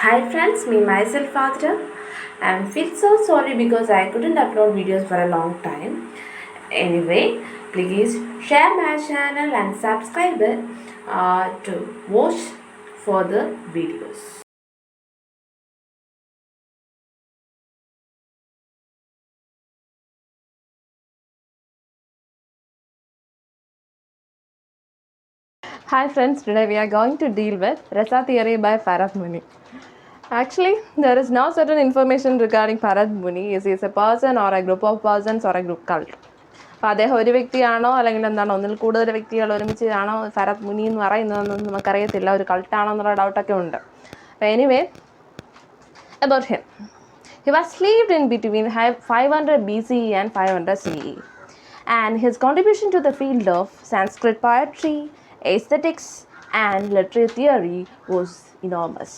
Hi friends, me myself Adra. I feel so sorry because I couldn't upload videos for a long time. Anyway, please share my channel and subscribe it to watch further videos. Hi friends, today we are going to deal with Rasa theory by Bharat Muni. Actually, there is no certain information regarding Bharat Muni. Is he a person or a group of persons or a group cult? അപ്പോൾ അദ്ദേഹം ഒരു വ്യക്തിയാണോ അല്ലെങ്കിൽ എന്താണ് ഒന്നിൽ കൂടുതൽ വ്യക്തികൾ ഒരുമിച്ചാണോ ഭരത് മുനി എന്ന് പറയുന്നതെന്നൊന്നും നമുക്കറിയത്തില്ല, ഒരു കൾട്ടാണോ എന്നുള്ള ഡൗട്ടൊക്കെ ഉണ്ട്. അപ്പോൾ anyway, about him. He was lived in between 500 BCE and 500 CE. And his contribution to the field of Sanskrit poetry, aesthetics, and literary theory was enormous.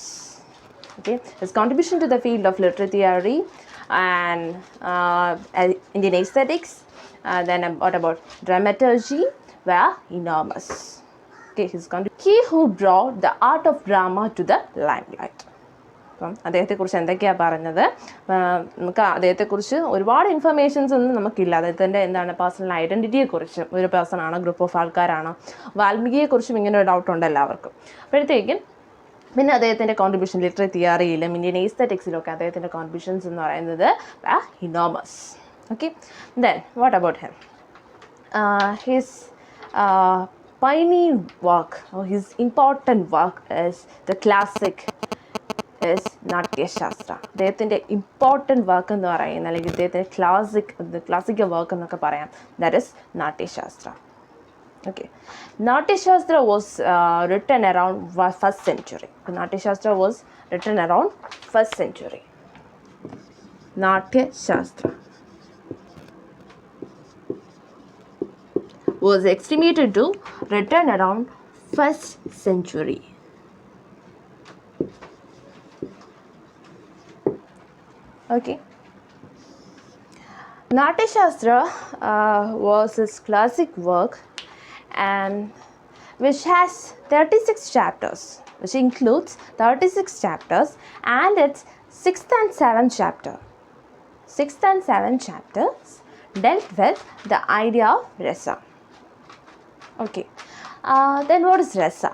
Okay, his contribution to the field of literary theory and Indian aesthetics, then what about dramaturgy, were enormous. Okay, he who brought the art of drama to the limelight. അപ്പം അദ്ദേഹത്തെക്കുറിച്ച് എന്തൊക്കെയാണ് പറഞ്ഞത്? നമുക്ക് അദ്ദേഹത്തെക്കുറിച്ച് ഒരുപാട് informations ഒന്നും നമുക്കില്ല. അദ്ദേഹത്തിൻ്റെ എന്താണ് പേഴ്സണൽ ഐഡൻറ്റിറ്റിയെക്കുറിച്ച്, ഒരു പേഴ്സൺ ആണോ, ഗ്രൂപ്പ് ഓഫ് ആൾക്കാരാണോ, വാൽമീകിയെക്കുറിച്ചും ഇങ്ങനെ ഒരു ഡൗട്ട് ഉണ്ട് എല്ലാവർക്കും. അപ്പോഴത്തേക്കും പിന്നെ അദ്ദേഹത്തിൻ്റെ കോൺട്രിബ്യൂഷൻ ലിറ്റററി തിയറിയിലും ഇന്ത്യൻ എസ്തെറ്റിക്സിലൊക്കെ അദ്ദേഹത്തിൻ്റെ കോൺട്രിബ്യൂഷൻസ് എന്ന് പറയുന്നത് enormous. Okay, then what about him? His pioneer work or his important work is the classic is നാട്യശാസ്ത്ര. അദ്ദേഹത്തിൻ്റെ ഇമ്പോർട്ടൻറ്റ് വർക്ക് എന്ന് പറയുന്നത്, അല്ലെങ്കിൽ ഇദ്ദേഹത്തിൻ്റെ ക്ലാസിക്കൽ വർക്ക് എന്നൊക്കെ പറയാം, that is നാട്യശാസ്ത്ര. Okay, Natyashastra was written around 1st century. Natyashastra was written around 1st century. Natyashastra was estimated to written around 1st century. Okay, Natyashastra was his classic work, and which has 36 chapters, which includes 36 chapters, and its 6th and 7th chapter. 6th and 7th chapters dealt with the idea of Rasa. Okay, then what is Rasa?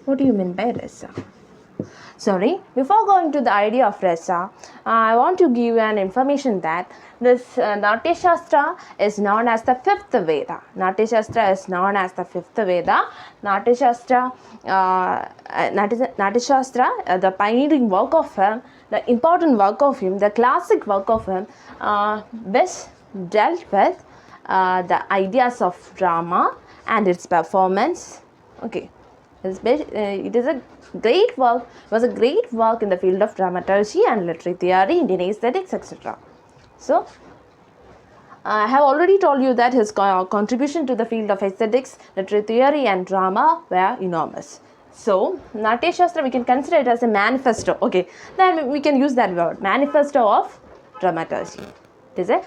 What do you mean by Rasa? Sorry, before going to the idea of Rasa, I want to give you an information that this Natyashastra is known as the 5th Veda. Natyashastra is known as the 5th Veda. Natyashastra, the pioneering work of him, the important work of him, the classic work of him, which dealt with the ideas of drama and its performance. Okay, it is a great work. It was a great work in the field of dramaturgy and literary theory, Indian aesthetics, etc. So, I have already told you that his contribution to the field of aesthetics, literary theory, and drama were enormous. So, Natyashastra, we can consider it as a manifesto. Okay, then we can use that word, manifesto of dramaturgy. It is a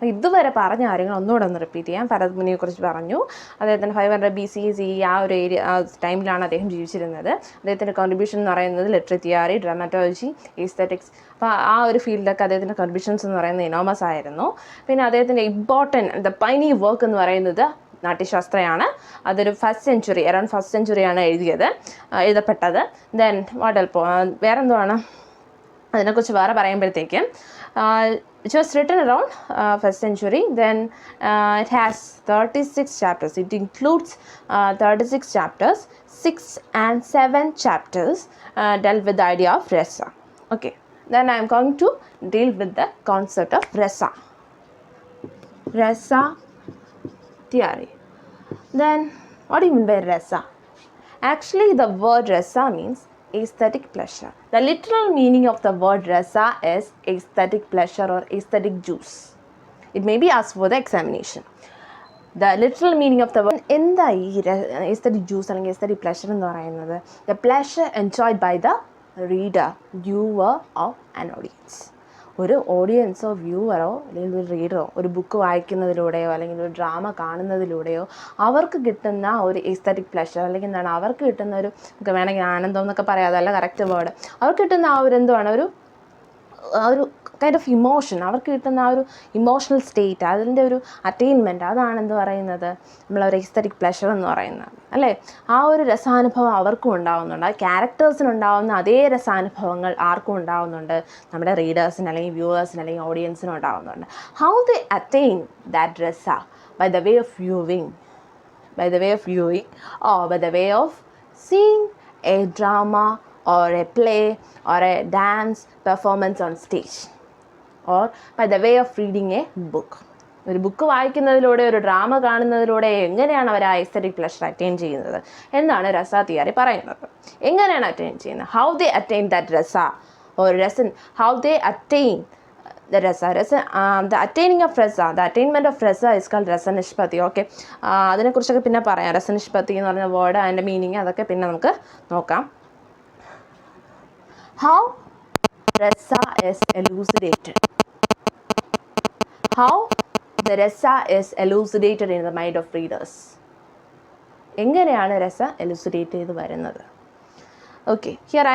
ഇതുവരെ പറഞ്ഞ കാര്യങ്ങൾ ഒന്നുകൂടെ ഒന്ന് repeat ചെയ്യാം. ഭരത് മുനിയെക്കുറിച്ച് പറഞ്ഞു. അദ്ദേഹത്തിന് 500 BCE ആ ഒരു ടൈമിലാണ് അദ്ദേഹം ജീവിച്ചിരുന്നത്. അദ്ദേഹത്തിൻ്റെ കോൺട്രിബ്യൂഷൻ എന്ന് പറയുന്നത് ലിറ്റററി തിയറി, ഡ്രാമാറ്റോളജി, എസ്തെറ്റിക്സ്, അപ്പോൾ ആ ഒരു ഫീൽഡൊക്കെ അദ്ദേഹത്തിൻ്റെ കോൺട്രിബ്യൂഷൻസ് എന്ന് പറയുന്നത് ഇനോമസ് ആയിരുന്നു. പിന്നെ അദ്ദേഹത്തിൻ്റെ ദ പൈനിയർ വർക്ക് എന്ന് പറയുന്നത് നാട്യശാസ്ത്രയാണ്. അതൊരു അറൗണ്ട് 1st century എഴുതപ്പെട്ടത്. ദെൻ വേറെന്തുവാണ് അതിനെക്കുറിച്ച് വേറെ പറയുമ്പോഴത്തേക്കും, which was written around 1st century. Then it has 36 chapters. It includes 36 chapters. 6 and 7 chapters dealt with the idea of Rasa. Okay, then I am going to deal with the concept of Rasa theory. Then what do you mean by Rasa? Actually, the word Rasa means aesthetic pleasure. The literal meaning of the word Rasa is aesthetic pleasure or aesthetic juice. It may be asked for the examination. The literal meaning of the word in the aesthetic juice or aesthetic pleasure എന്ന് പറയുന്നത് the pleasure enjoyed by the reader, viewer or an audience. ഒരു ഓഡിയൻസോ വ്യൂവറോ അല്ലെങ്കിൽ ഒരു റീഡറോ ഒരു book വായിക്കുന്നതിലൂടെയോ അല്ലെങ്കിൽ ഒരു drama കാണുന്നതിലൂടെയോ അവർക്ക് കിട്ടുന്ന ഒരു എസ്തറ്റിക് പ്ലഷർ അല്ലെങ്കിൽ എന്താണ് അവർക്ക് കിട്ടുന്ന ഒരു വേണമെങ്കിൽ ആനന്ദം എന്നൊക്കെ പറയാം, അതല്ല കറക്റ്റ് വേർഡ്, അവർക്ക് കിട്ടുന്ന ആ ഒരു എന്തുവാണ് ഒരു കൈൻഡ് ഓഫ് ഇമോഷൻ, അവർക്ക് കിട്ടുന്ന ആ ഒരു ഇമോഷണൽ സ്റ്റേറ്റ്, അതിൻ്റെ ഒരു അറ്റൈൻമെൻറ്റ്, അതാണ് എന്ത് പറയുന്നത് നമ്മളൊരു എസ്തറ്റിക് പ്ലഷർ എന്ന് പറയുന്നത് അല്ലേ. ആ ഒരു രസാനുഭവം അവർക്കും ഉണ്ടാകുന്നുണ്ട്, ആ ക്യാരക്ടേഴ്സിനുണ്ടാകുന്ന അതേ രസാനുഭവങ്ങൾ ആർക്കും ഉണ്ടാകുന്നുണ്ട്, നമ്മുടെ റീഡേഴ്സിന് അല്ലെങ്കിൽ വ്യൂവേഴ്സിന് അല്ലെങ്കിൽ ഓഡിയൻസിനും ഉണ്ടാകുന്നുണ്ട്. How they attain that rasa? By the way of viewing, or by the way of seeing a drama or a play or a dance performance on stage, or by the way of reading a book. ഒരു book വായിക്കുന്നതിലൂടെ ഒരു drama കാണുന്നതിലൂടെ എങ്ങനെയാണ് അവർ ആ aesthetic pleasure attain ചെയ്യുന്നത് എന്നാണ് രസ theory പറയുന്നത്. എങ്ങനെയാണ് അറ്റൈൻ ചെയ്യുന്നത്? ഹൗ ദേ അറ്റൈൻ ദാറ്റ് രസ or resin, how they attain the rasa. The attaining of rasa, the attainment of rasa is called rasanishpati. Okay, അതിനെക്കുറിച്ചൊക്കെ പിന്നെ പറയാം. രസനിഷ്പത്തി എന്ന് പറഞ്ഞ വേർഡ്, അതിൻ്റെ മീനിങ് അതൊക്കെ പിന്നെ നമുക്ക് നോക്കാം. How rasa is elucidated. How the rasa is elucidated in the mind of readers. എങ്ങനെയാണ് രസ എലുസിഡേറ്റ് ചെയ്ത് വരുന്നത്? Okay, here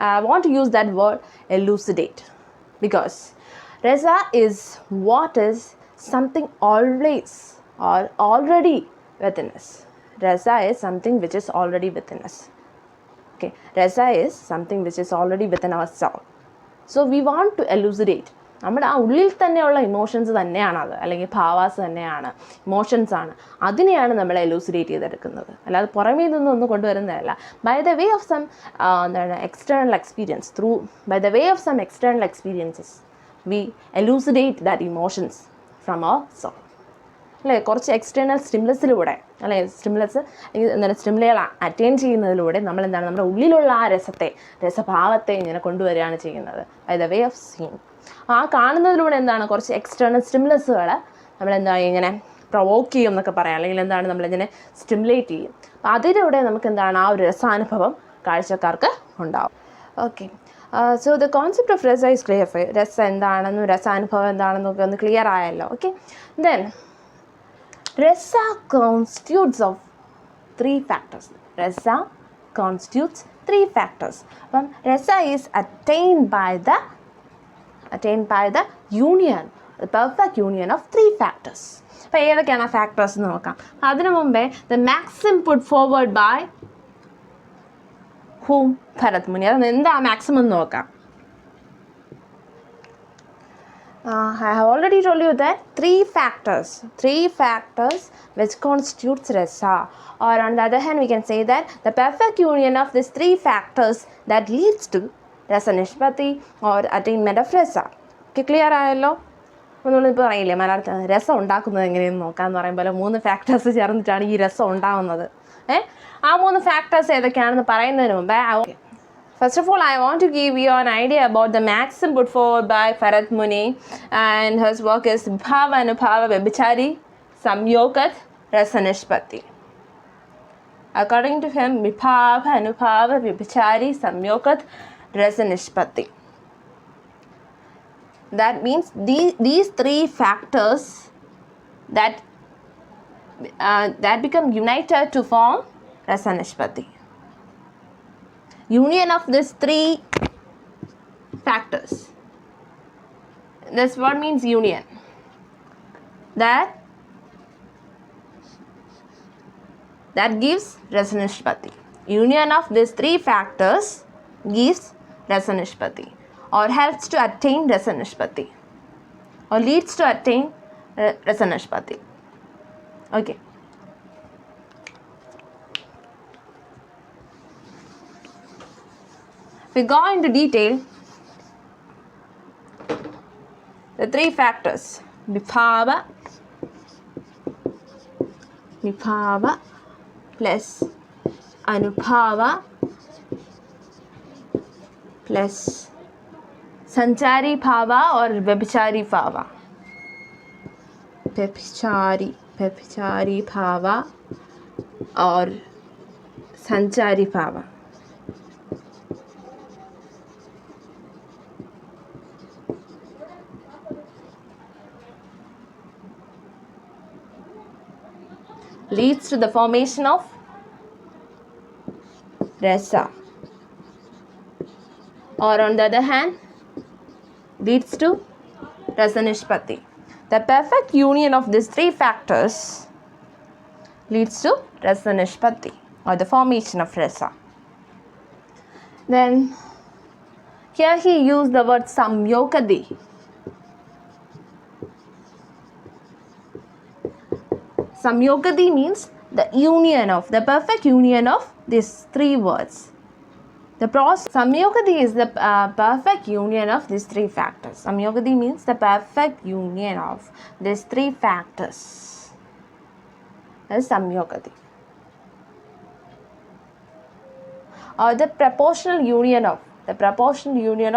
I want to use that word elucidate because rasa is what is something always or already within us. Rasa is something which is already within us. Okay, rasa is something which is already within our soul. So we want to elucidate. നമ്മുടെ ആ ഉള്ളിൽ തന്നെയുള്ള emotions തന്നെയാണത്, അല്ലെങ്കിൽ ഭാവാസ് തന്നെയാണ്, emotions ആണ്, അതിനെയാണ് നമ്മൾ എലൂസിഡേറ്റ് ചെയ്തെടുക്കുന്നത്, അല്ലാതെ പുറമേ നിന്നൊന്നും കൊണ്ടുവരുന്നതല്ല. By the way of some external experience, by the way of some external experiences we elucidate that emotions from our soul. അല്ലേ, കുറച്ച് എക്സ്റ്റേണൽ സ്റ്റിമുലസിലൂടെ, അല്ലെ എന്താണ് സ്റ്റിമുലകൾ അറ്റൈൻ ചെയ്യുന്നതിലൂടെ നമ്മൾ എന്താണ് നമ്മുടെ ഉള്ളിലുള്ള ആ രസഭാവത്തെ ഇങ്ങനെ കൊണ്ടുവരികയാണ് ചെയ്യുന്നത്. By the way of seeing, ആ കാണുന്നതിലൂടെ എന്താണ് കുറച്ച് എക്സ്റ്റേണൽ സ്റ്റിമുലസുകൾ നമ്മളെന്താണ് ഇങ്ങനെ പ്രൊവോക്ക് ചെയ്യും എന്നൊക്കെ പറയാം, അല്ലെങ്കിൽ എന്താണ് നമ്മളിങ്ങനെ സ്റ്റിമുലേറ്റ് ചെയ്യും. അപ്പം അതിലൂടെ നമുക്ക് എന്താണ് ആ ഒരു രസാനുഭവം കാഴ്ചക്കാർക്ക് ഉണ്ടാവും. Okay, so the concept of രസ ഈസ് ക്ലിയർ. രസ എന്താണെന്നും രസാനുഭവം എന്താണെന്നൊക്കെ ഒന്ന് ക്ലിയർ ആയല്ലോ. Okay, then rasa constitutes of three factors. Rasa constitutes three factors. Rasa is attained by the union, the perfect union of three factors. അപ്പോൾ ഏതൊക്കെയാണ് ആ factors എന്ന് നോക്കാം. അതിനു മുമ്പേ the maxim put forward by whom? Bharat മുനി. അത് എന്താ മാക്സിമം എന്ന് നോക്കാം. I have already told you that three factors which constitutes rasa, or on the other hand we can say that the perfect union of these three factors that leads to rasanishpati or attainment of rasa. Okay, clear ആയല്ലോ? നമ്മളിപ്പോൾ പറയില്ലേ മലയാളത്തിൽ രസം ഉണ്ടാക്കുന്നത് എങ്ങനെയെന്ന് നോക്കാമെന്ന് പറയുമ്പോൾ 3 factors ചേർന്നിട്ടാണ് ഈ രസം ഉണ്ടാകുന്നത്. ആ 3 ഫാക്ടേഴ്സ് ഏതൊക്കെയാണെന്ന് പറയുന്നതിന് മുമ്പേ first of all, I want to give you an idea about the maxim put forward by Bharat Muni, and his work is Bhava Anubhava Vibhachari Samyogat Rasanishpati. According to him, Bhava Anubhava Vibhachari Samyogat Rasanishpati. That means these three factors that become united to form Rasanishpati. Union of these three factors. This word means union. That gives rasanishpati. Union of these three factors gives rasanishpati, or helps to attain rasanishpati, or leads to attain rasanishpati. Okay. We go into detail. The three factors: vibhava plus anubhava plus sanchari bhava or vyabhichari bhava. Vyabhichari bhava or sanchari bhava. leads to the formation of Rasa. Or on the other hand, leads to Rasa Nishpatti. The perfect union of these three factors leads to Rasa Nishpatti, or the formation of Rasa. Then here he used the word Samyogadi. Samyogadi means the perfect union of these three words. The process Samyogadi is the perfect union of these three factors. Samyogadi means the perfect union of these three factors. That is Samyogadi. Or the proportional union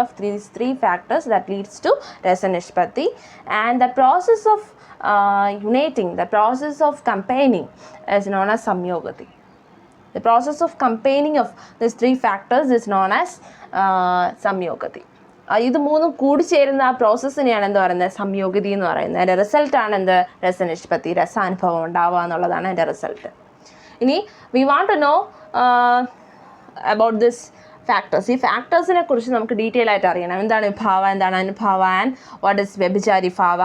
of these three factors that leads to Rasa Nishpatti. And the process of uniting, the process of combining is known as Samyogati. The process of combining of these three factors is known as Samyogati. ഇത് മൂന്നും കൂടി ചേരുന്ന ആ പ്രോസസ്സിനെയാണ് എന്ത് പറയുന്നത്? സംയോഗതി എന്ന് പറയുന്നത്. അതിൻ്റെ റിസൾട്ടാണ് എന്ത്? രസനിഷ്പത്തി, രസാനുഭവം ഉണ്ടാവുക എന്നുള്ളതാണ് അതിൻ്റെ റിസൾട്ട്. ഇനി we want to know about this factors. ഈ ഫാക്ടേഴ്സിനെ കുറിച്ച് നമുക്ക് ഡീറ്റെയിൽ ആയിട്ട് അറിയണം. എന്താണ് വിഭാവ, എന്താണ് അനുഭാവ, ആൻഡ് വാട്ട് ഇസ് വ്യഭിചാരി ഭാവ,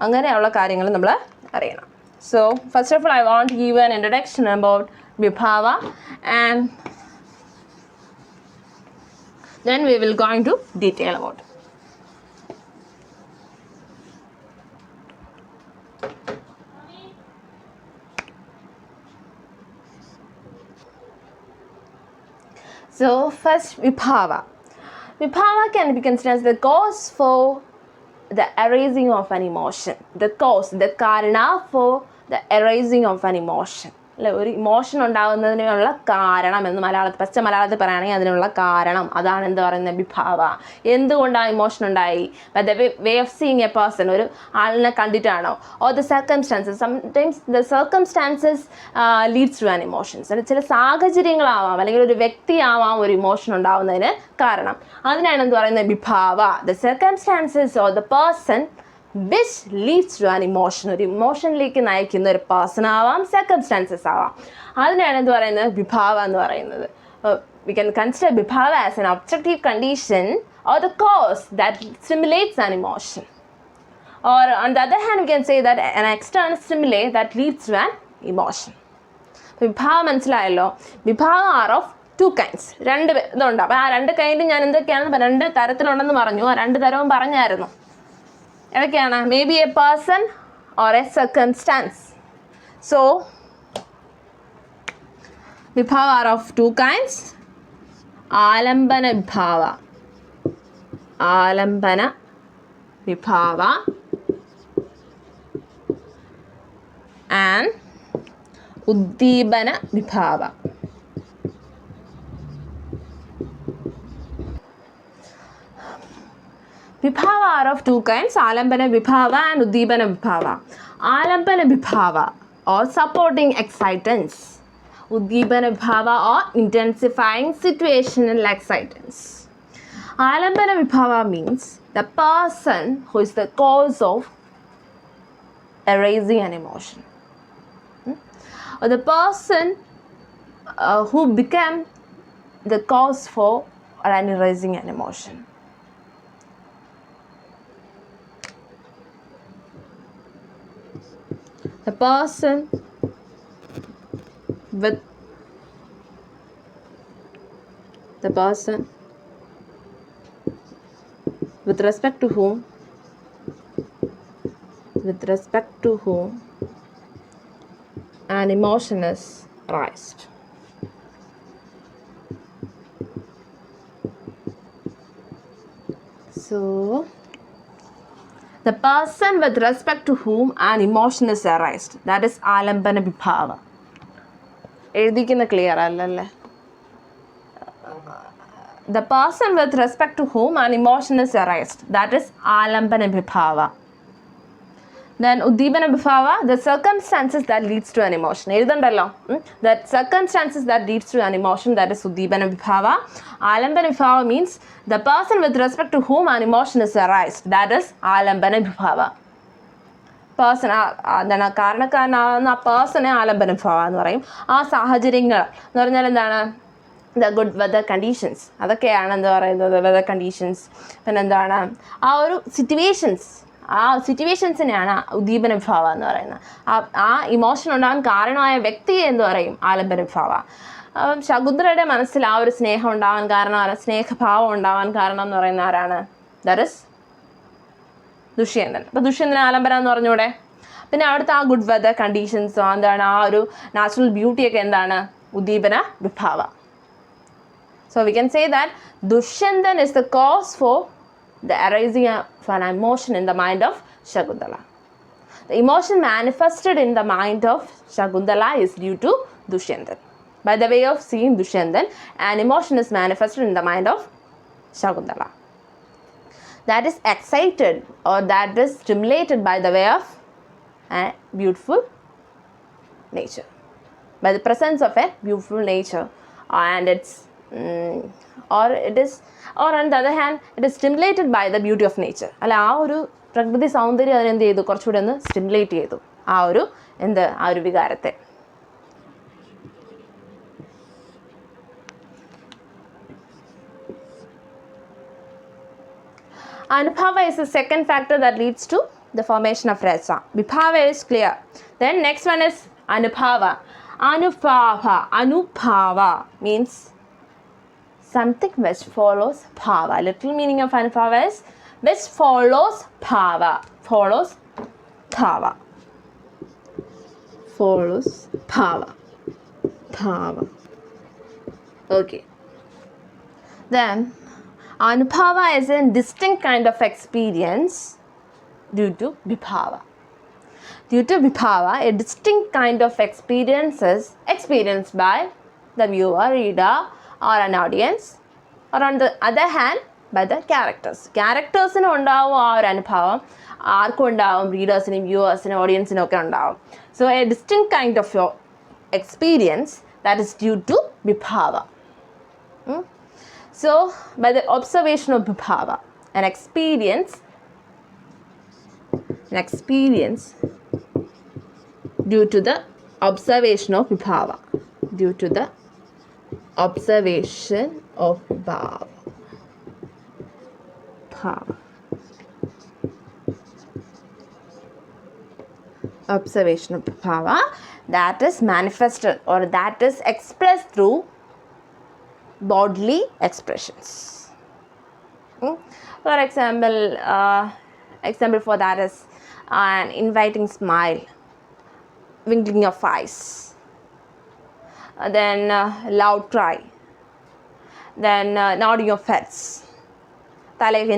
അങ്ങനെയുള്ള കാര്യങ്ങൾ നമ്മൾ അറിയണം. So first of all, I want to give an introduction about Vibhava, and then we will go into detail about it. So first, Vibhava. Vibhava can be considered as the cause for the arising of an emotion. The cause, the karana for the arising of an emotion. അല്ലെ, ഒരു emotion ഉണ്ടാകുന്നതിനുള്ള കാരണം എന്ന് പച്ച മലയാളത്തിൽ പറയുകയാണെങ്കിൽ അതിനുള്ള കാരണം, അതാണ് എന്ത് പറയുന്നത്? വിഭാവ. എന്തുകൊണ്ടാണ് ഇമോഷൻ ഉണ്ടായി? By the way of seeing a person, ഒരു ആളിനെ കണ്ടിട്ടാണോ? Or the circumstances. Sometimes the circumstances leads to an emotions. ചില സാഹചര്യങ്ങളാവാം, അല്ലെങ്കിൽ ഒരു വ്യക്തിയാവാം ഒരു ഇമോഷൻ ഉണ്ടാവുന്നതിന് കാരണം. അതിനാണ് എന്ത് പറയുന്നത്? വിഭാവ. The circumstances or the person which leads to an emotion. ഒരു ഇമോഷനിലേക്ക് നയിക്കുന്ന ഒരു പേഴ്സൺ ആവാം, സർക്കംസ്റ്റാൻസസ് ആവാം. അതിനാണ് എന്ത് പറയുന്നത്? വിഭാവ എന്ന് പറയുന്നത്. We can consider വിഭാവ as an objective condition or the cause that stimulates an emotion. Or on the other hand, we can say that an external stimuli that leads to an emotion. വിഭാവ മനസ്സിലായല്ലോ. വിഭാവ are of two kinds. രണ്ട് ഇതുണ്ട്. അപ്പോൾ ആ രണ്ട് kind ഞാൻ എന്തൊക്കെയാണെന്ന് രണ്ട് തരത്തിലുണ്ടെന്ന് പറഞ്ഞു. ആ രണ്ട് തരവും പറഞ്ഞായിരുന്നു. ഏതൊക്കെയാണ്? May be a person or a circumstance. So vibhava are of two kinds. Alambana vibhava, alambana vibhava, and uddipana vibhava. Vibhava are of two kinds, Alambana Vibhava and Uddipana Vibhava. Alambana Vibhava or supporting excitants. Uddipana Vibhava or intensifying situational excitants. Alambana Vibhava means the person who is the cause of arising an emotion. Or the person who became the cause for arising an emotion. The person with respect to whom an emotion is raised. So the person with respect to whom an emotion is arised, that is Alambana Vibhava. എഴുതിക്കുന്ന clear അല്ലല്ലേ? The person with respect to whom an emotion is arised, that is Alambana Vibhava. Then Uddipana Vibhava, the circumstances that leads to an emotion. എഴുതണ്ടല്ലോ. That circumstances that leads to an emotion, that is Uddipana Vibhava. Alambana Vibhava means the person with respect to whom an emotion is arised, that is Alambana Vibhava. Person എന്താണ് കാരണക്കാരനാകുന്ന ആ പേഴ്സണെ ആലംബന ഭാവം എന്ന് പറയും. ആ സാഹചര്യങ്ങൾ എന്ന് പറഞ്ഞാൽ എന്താണ്, ദ ഗുഡ് വെതർ കണ്ടീഷൻസ്, അതൊക്കെയാണ് എന്താ പറയുന്നത് വെതർ കണ്ടീഷൻസ്. പിന്നെ എന്താണ് ആ ഒരു സിറ്റുവേഷൻസിനെയാണ് ഉദ്ദീപന ഭാവ എന്ന് പറയുന്നത്. ആ ഇമോഷൻ ഉണ്ടാകാൻ കാരണമായ വ്യക്തിയെ എന്ത് പറയും, ആലംബന ഭാവ. ശകുന്തളയുടെ മനസ്സിൽ ആ ഒരു സ്നേഹം ഉണ്ടാകാൻ കാരണം, സ്നേഹഭാവം ഉണ്ടാകാൻ കാരണം എന്ന് പറയുന്ന ആരാണ്, ദാറ്റ് ഈസ് ദുഷ്യന്തൻ. അപ്പോൾ ദുഷ്യന്തൻ ആലംബന എന്ന് പറഞ്ഞൂടെ. പിന്നെ അവിടുത്തെ ആ ഗുഡ് വെതർ കണ്ടീഷൻസും എന്താണ് ആ ഒരു നാച്ചുറൽ ബ്യൂട്ടിയൊക്കെ എന്താണ്, ഉദ്ദീപന വിഭാവ. So we can say that Dushyantan is the cause for the arising of an emotion in the mind of Shakuntala. The emotion manifested in the mind of Shakuntala is due to Dushyantan. By the way of seeing Dushyantan, an emotion is manifested in the mind of Shakuntala. That is excited or that is stimulated by the way of a beautiful nature. By the presence of a beautiful nature, and it's or on the other hand it is stimulated by the beauty of nature. അല്ല, ആ ഒരു പ്രകൃതി സൗന്ദര്യം അതിനെന്ത് ചെയ്തു, കുറച്ചുകൂടി ഒന്ന് stimulate ചെയ്തു ആ ഒരു വികാരത്തെ. Anubhava is the second factor that leads to the formation of rasa. Vibhava is clear. Then next one is anubhava. Anubhava means something which follows bhava. Little meaning of anubhava is which follows bhava. Follows bhava. Follows bhava. Bhava. Okay. Then anubhava is a distinct kind of experience due to vibhava. Due to vibhava, a distinct kind of experience is experienced by the viewer, reader, or an audience, or on the other hand by the characters. Charactersന് ഉണ്ടാവും ആ ഒരു അനുഭവം, ആർക്കും ഉണ്ടാവും, റീഡേഴ്സിനും വ്യൂവേഴ്സിനും ഓഡിയൻസിനും ഒക്കെ ഉണ്ടാവും. So a distinct kind of experience that is due to vibhava. So by the observation of vibhava, an experience due to the observation of vibhava. Due to the observation of bhava. Observation of bhava that is manifested or that is expressed through bodily expressions. For example, for that is an inviting smile, twinkling of eyes, then loud cry, then nodding of heads,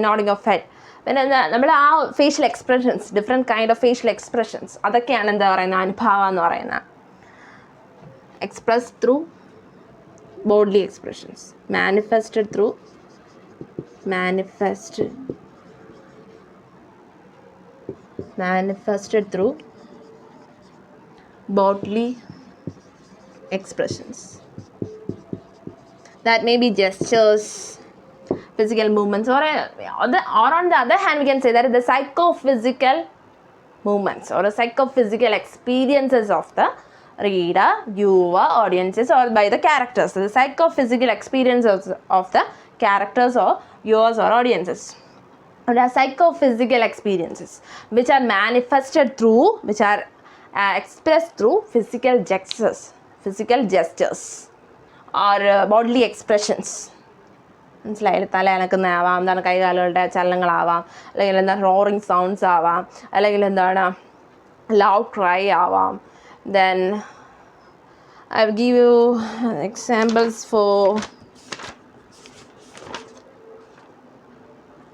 nodding of head. പിന്നെ നമ്മൾ ആ facial expressions, different kind of facial expressions, അതൊക്കെയാണ് എന്താ പറയുന്നത് അനുഭാവ എന്ന് പറയുന്നത്. Express through bodily expressions, manifested through bodily expressions. That may be gestures, physical movements, or on the other hand we can say that the psychophysical movements or the psychophysical experiences of the reader, viewer, audiences, or by the characters. So the psychophysical experiences of the characters or viewers or audiences. There are psychophysical experiences which are manifested through, which are expressed through physical gestures or bodily expressions. മനസ്സിലായില്ല, തല അനക്കുന്നതാവാം, എന്താണ് കൈകാലുകളുടെ ചലനങ്ങളാവാം, അല്ലെങ്കിൽ എന്താണ് roaring sounds ആവാം, അല്ലെങ്കിൽ എന്താണ് loud cry ആവാം. Then I will give you examples for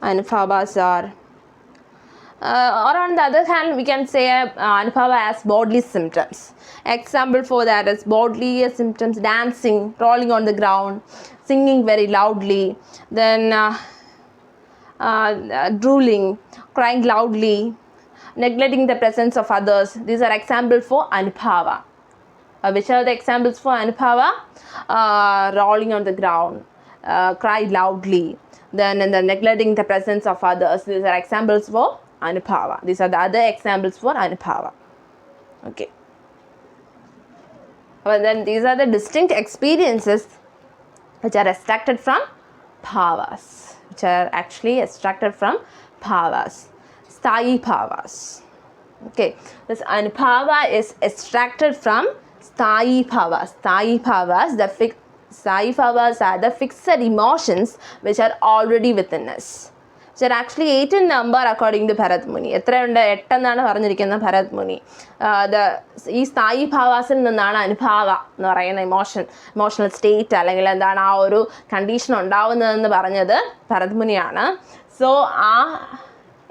anubhavas are or on the other hand we can say anubhava as bodily symptoms. Example for that is bodily symptoms: dancing, rolling on the ground, singing very loudly, then drooling, crying loudly, neglecting the presence of others. These are examples for anubhava. Which are the examples for anubhava? Rolling on the ground, cry loudly, then neglecting the presence of others. These are examples for Anubhava. These are the other examples for Anubhava. Okay. Well, then these are the distinct experiences which are extracted from bhavas, which are actually extracted from bhavas, sthayi bhavas. Okay, this Anubhava is extracted from sthayi bhavas. Sthayi bhavas, sthayi bhavas are the fixed emotions which are already within us. which are actually 8 in number according to Bharat Muni. എത്രയുണ്ട്? 8 എന്നാണ് പറഞ്ഞിരിക്കുന്നത് Bharat Muni. ഈ സ്ഥായി ഭാവാസിൽ നിന്നാണ് അനുഭാവ എന്ന് പറയുന്ന emotional state അല്ലെങ്കിൽ എന്താണ് ആ ഒരു കണ്ടീഷൻ ഉണ്ടാവുന്നതെന്ന് പറഞ്ഞത് ഭരത് മുനിയാണ്. സോ ആ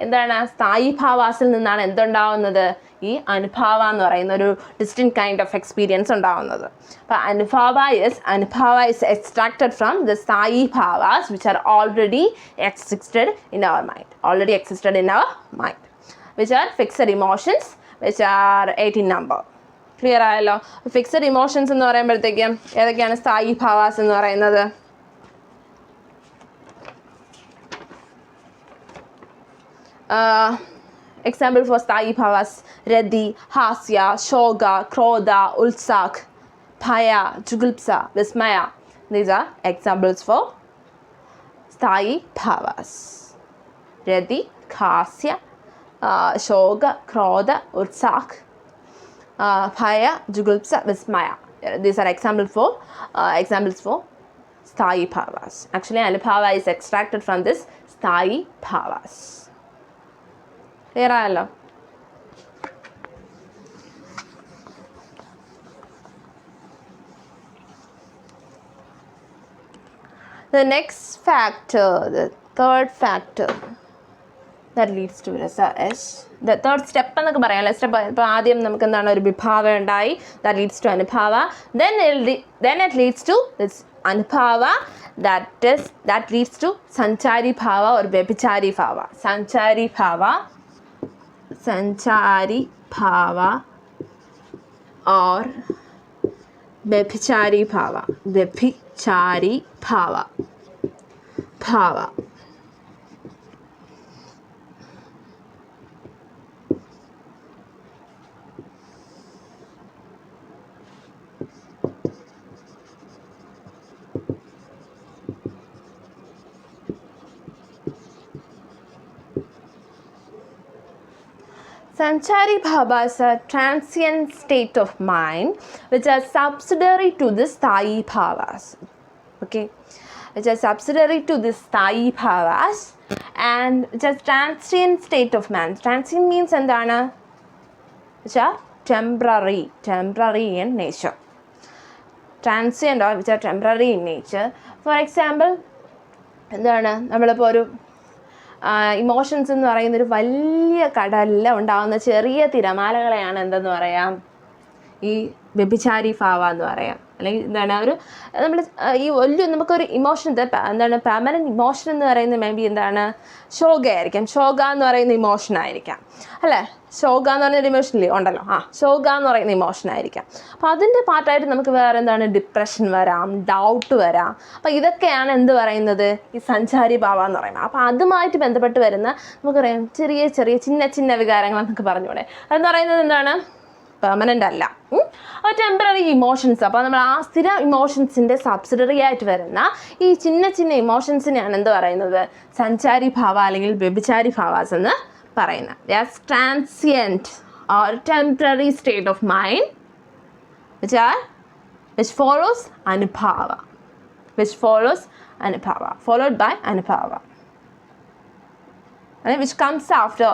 എന്താണ് സ്ഥായി ഭാവാസിൽ നിന്നാണ് എന്തുണ്ടാവുന്നത്? ഈ അനുഭാവ എന്ന് പറയുന്ന ഒരു ഡിസ്റ്റിൻറ്റ് കൈൻഡ് ഓഫ് എക്സ്പീരിയൻസ് ഉണ്ടാവുന്നത്. അപ്പോൾ anubhava is extracted from the sthayi bhavas which are already existed in our mind which are fixed emotions which are 8 in number. Clear ആയല്ലോ? ഫിക്സഡ് ഇമോഷൻസ് എന്ന് പറയുമ്പോഴത്തേക്കും ഏതൊക്കെയാണ് സ്ഥായി ഭാവാസ് എന്ന് പറയുന്നത്? Example for sthayi bhavas: Radi, Hasya, Shoga, Krodha, Ulsak, Bhaya, Jugulpsa, Vismaya. These are examples for sthayi bhavas. Radi, Hasya, Shoga, Krodha, Ulsak, Bhaya, Jugulpsa, Vismaya. These are examples for sthayi bhavas. Actually, Anubhava is extracted from this sthayi bhavas. Clear ആയല്ലോ? The next factor, the third factor that leads to rasa is the third step എന്നൊക്കെ പറയാം. Step ഇപ്പോൾ ആദ്യം നമുക്ക് എന്താണ് ഒരു വിഭാവ ഉണ്ടായി, that leads to അനുഭാവ, then it leads to this അനുഭാവ that leads to sanchari bhava or व्यभिचारी bhava. Sanchari bhava or व्यभिचारी bhava. Sanchari bhava is a transient state of mind which are subsidiary to the sthayi bhavas. Okay, which are subsidiary to the sthayi bhavas and which are transient state of mind. Transient means endana? Which are temporary in nature. Transient or which are temporary in nature. For example, എന്താണ് നമ്മളിപ്പോൾ ഒരു emotions എന്ന് പറയുന്നൊരു വലിയ കടലിൽ ഉണ്ടാകുന്ന ചെറിയ തിരമാലകളെയാണ് എന്തെന്ന് പറയാം? ഈ വ്യഭിചാരി ഭാവ എന്ന് പറയാം. അല്ലെങ്കിൽ എന്താണ് ഒരു നമ്മൾ ഈ വലിയ നമുക്കൊരു ഇമോഷൻ എന്താണ് പെർമനൻറ്റ് ഇമോഷൻ എന്ന് പറയുന്നത് മേ ബി എന്താണ് ശോകയായിരിക്കാം. ശോക എന്ന് പറയുന്ന ഇമോഷൻ ആയിരിക്കാം അല്ലേ? ശോക എന്ന് പറയുന്നൊരു ഇമോഷനില്ലേ ഉണ്ടല്ലോ, ശോക എന്ന് പറയുന്ന ഇമോഷൻ ആയിരിക്കാം. അപ്പോൾ അതിൻ്റെ പാർട്ടായിട്ട് നമുക്ക് വേറെ എന്താണ് ഡിപ്രഷൻ വരാം, ഡൗട്ട് വരാം. അപ്പോൾ ഇതൊക്കെയാണ് എന്ത് പറയുന്നത്? ഈ സഞ്ചാരി ഭാവ എന്ന് പറയുന്നത്. അപ്പോൾ അതുമായിട്ട് ബന്ധപ്പെട്ട് വരുന്ന നമുക്കറിയാം ചെറിയ ചിന്ന വികാരങ്ങൾ നമുക്ക് പറഞ്ഞൂടെ. അതെന്ന് പറയുന്നത് എന്താണ്? പെർമനൻ്റ് അല്ല, ടെമ്പററി ഇമോഷൻസ്. അപ്പോൾ നമ്മൾ ആ സ്ഥിര ഇമോഷൻസിൻ്റെ സബ്സിഡറി ആയിട്ട് വരുന്ന ഈ ചിന്ന ഇമോഷൻസിനെയാണ് എന്ത് പറയുന്നത്? സഞ്ചാരി ഭാവ അല്ലെങ്കിൽ വ്യഭിചാരി ഭാവാസ് എന്ന് പറയുന്നത്. That's transient or temporary state of mind which follows anubhava, followed by anubhava, and which comes after,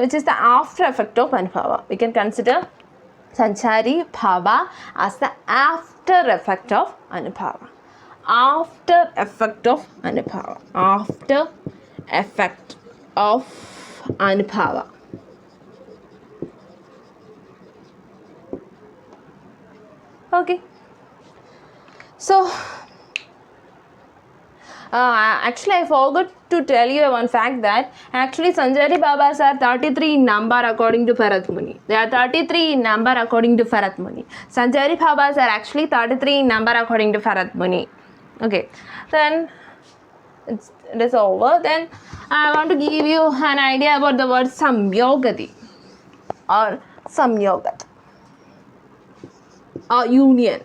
which is the after effect of anubhava. We can consider sanchari bhava as the after effect of anubhava. After effect of anubhava. Okay. So actually I forgot to tell you one fact that actually Sanchari Bhavas are 33 in number according to Bharat Muni. They are 33 in number according to Bharat Muni. Sanchari Bhavas are actually 33 in number according to Bharat Muni. Okay. Then it is over. Then I want to give you an idea about the word samyogati or samyogat or union.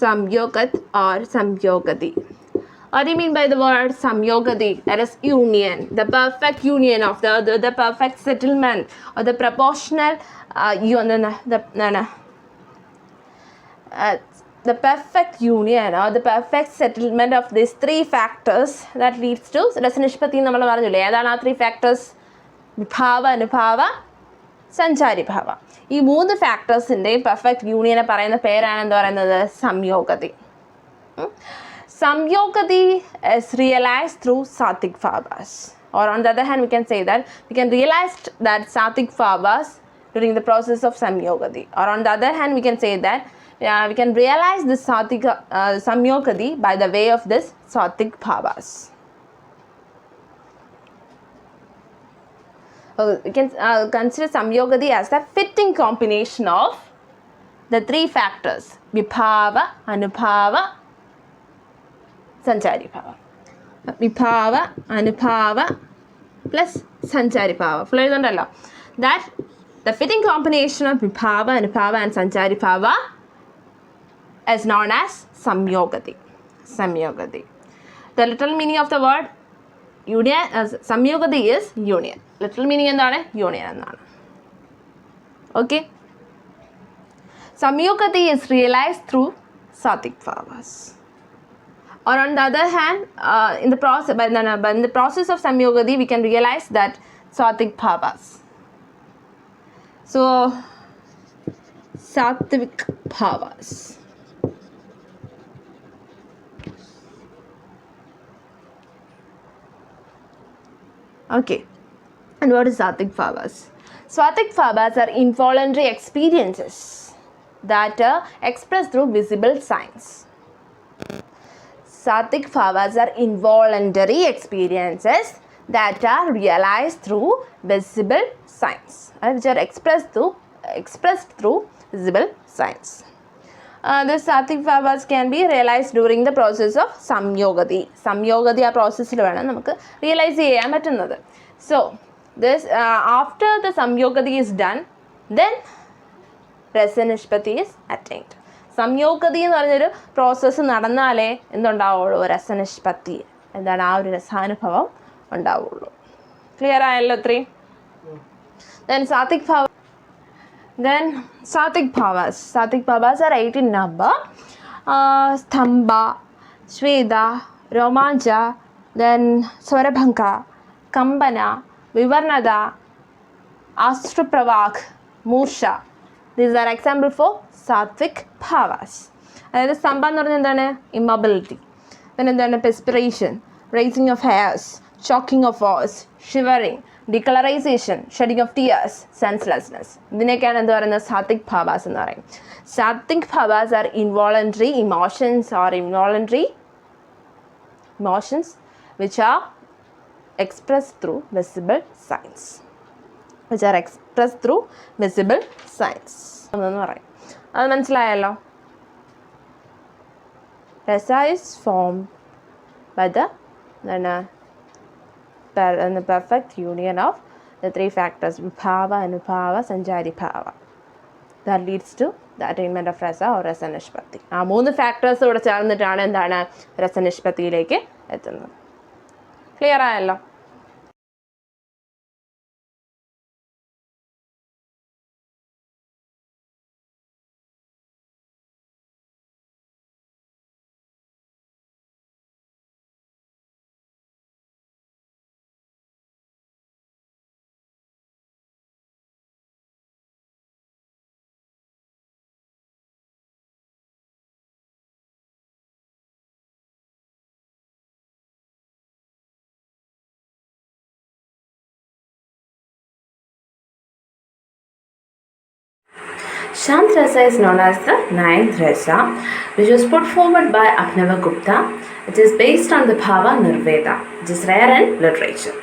Samyogat or samyogati. What do you mean by the word samyogati? That is union, the perfect union of the perfect settlement or the proportional the perfect union or the perfect settlement of these three factors that leads to Rasanishpati നമ്മൾ പറഞ്ഞില്ലേ ഏതാണ് ആ 3 factors? വിഭാവ അനുഭാവ സഞ്ചാരി ഭാവ. ഈ 3 ഫാക്ടേഴ്സിൻ്റെയും perfect യൂണിയനെ പറയുന്ന പേരാണ് എന്താ പറയുന്നത്? സംയോഗതി. Samyogati is realized through sattvic bhavas, or on the other hand we can say that we can realize that sattvic bhavas during the process of samyogati, or on the other hand we can say that we can realize this sattvic samyogati by the way of this sattvic bhavas. We can consider samyogati as the fitting combination of the 3 factors: vibhava, anubhava, sanchari bhava. Vibhava, anubhava plus sanchari bhava. Full എഴുതുന്നുണ്ടല്ലോ. That the fitting combination of vibhava, anubhava and sanchari bhava is known as samyogati. Samyogati. The literal meaning of the word union, samyogati is union. Literal meaning എന്താണ്? Union എന്നാണ്. Okay. Samyogati is realized through sattvic bhavas. Or on the other hand, in the process of samyogati, we can realize that sattvic bhavas. So, sattvic bhavas. Okay. And what is sattvic bhavas? Sattvic bhavas are involuntary experiences that are expressed through visible signs. Sattvic bhavas are involuntary experiences that are realized through visible signs, which are expressed through visible signs. The sattvic bhavas can be realized during the process of samyogati. Samyogati ആ പ്രോസസ്സിലാണ് നമുക്ക് realise ചെയ്യാൻ പറ്റുന്നത്. So, this after the samyogati is done, then rasanishpati is attained. സംയോഗതി എന്ന് പറഞ്ഞൊരു process നടന്നാലേ എന്തുണ്ടാവുള്ളൂ? രസനിഷ്പത്തി, എന്താണ് ആ ഒരു രസാനുഭവം ഉണ്ടാവുള്ളൂ. ക്ലിയർ ആയല്ലോ ഇത്രയും? Then sattvic bhavas. Sattvic bhavas are 8 in number. Stambha, Sweda, Romancha, then Swarabhanka, Kambana, Vivarnada, Ashtrapravak, Mursha. These are example for sattvic bhavas. അതായത് സ്തംഭ എന്ന് പറഞ്ഞാൽ എന്താണ്? ഇമ്മൊബിലിറ്റി. പിന്നെ എന്താണ്? Perspiration, raising of hairs, choking of voice, shivering, decolourisation, shedding of tears, senselessness. ഇതിനൊക്കെയാണ് എന്ത് പറയുന്നത്? സാത്വിക് ഭാവാസ് എന്ന് പറയും. Sattvik bhavas are involuntary emotions which are expressed through visible signs. എന്ന് പറയും. അത് മനസ്സിലായല്ലോ? Rasa is formed by the perfect union of the 3 factors: vibhava, anubhava, sanchari bhava. That leads to the attainment of rasa or rasanishpati. ആ 3 factors കൂടെ ചേർന്നിട്ടാണ് എന്താണ് രസനിഷ്പത്തിയിലേക്ക് എത്തുന്നത്. Clear ആയല്ലോ? Shant Rasa is known as the 9th Rasa, which was put forward by Abhinava Gupta. It is based on the Bhava Nirveda, which is rare in literature.